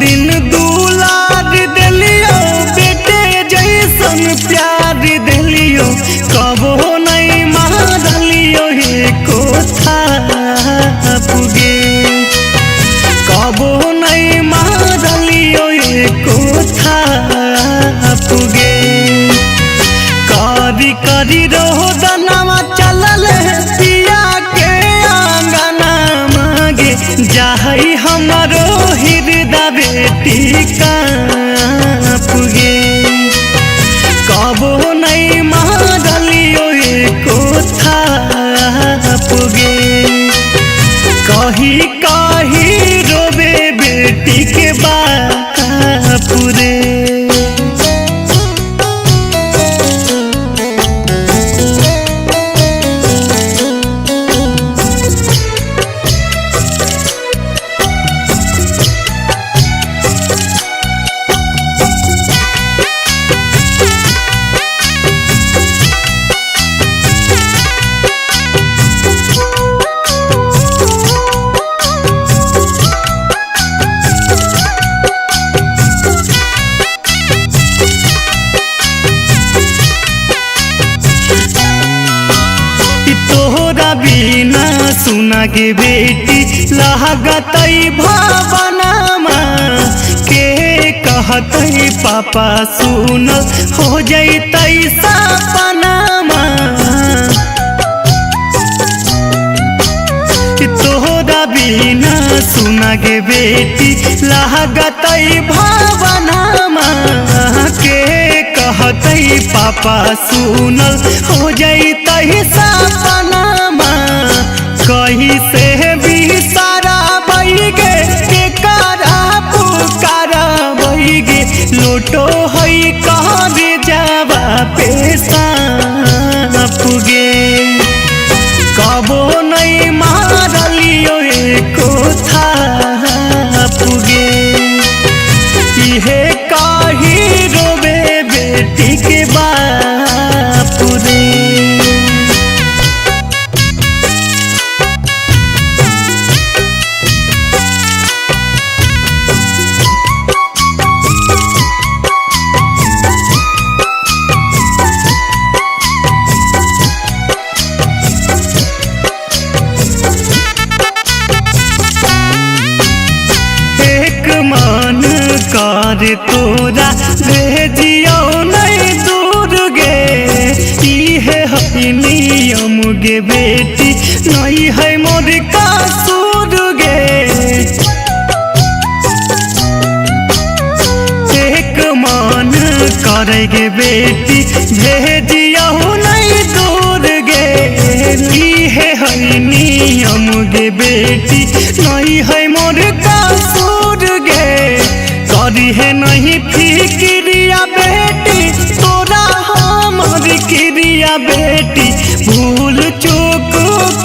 दिन दुलार दिलियो बेटे जैसन प्यार दिलियो कबो नहीं मारलियो हे कोथा पुगे कबो नहीं मारलियो हे कोथा पुगे करी करी रोदनवा चलल पिया के आंगना मांगे जाहई हमारो हृदय बेटी का पुगे कबो नहीं मारलियो हे कोथा पुगे कही कही रोबे बेटी के बापुरे। बिना सुना के बेटी लागतई भावनामा के कहतई पापा सुन हो जैतई सपनामा तोहरा बिना सुना के बेटी लागतई भावनामा के कहतई पापा सुनल हो जैतई सपनामा कहीं से भी सारा बैगे के कारा पुकारा बैगे लोटो हई कहाँ भी जावा पैसा पुगे कबो नहीं मारलियो कोथा पुगे इहे कही रोबे बेटी के बापुरे। मन कर तोरा भेजियो नहीं दूर गे इहे है नियम गे बेटी नहीं है मोर कसूर गे एक मन करे गे बेटी भेजियो नहीं दूर गे इहे है नियम गे बेटी नहीं है मोर कसूर गे करी है नहीं फिक्रिया बेटी तोरा हमर क्रिया बेटी भूल चूक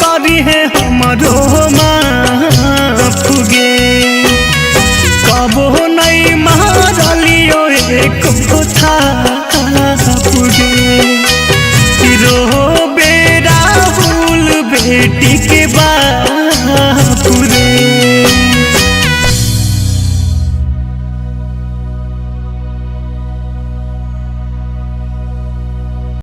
करी है हमरो माफुगे कबो नहीं मारलियो एक कोथा पुगे रो बेरा भूल बेटी के बापुरे।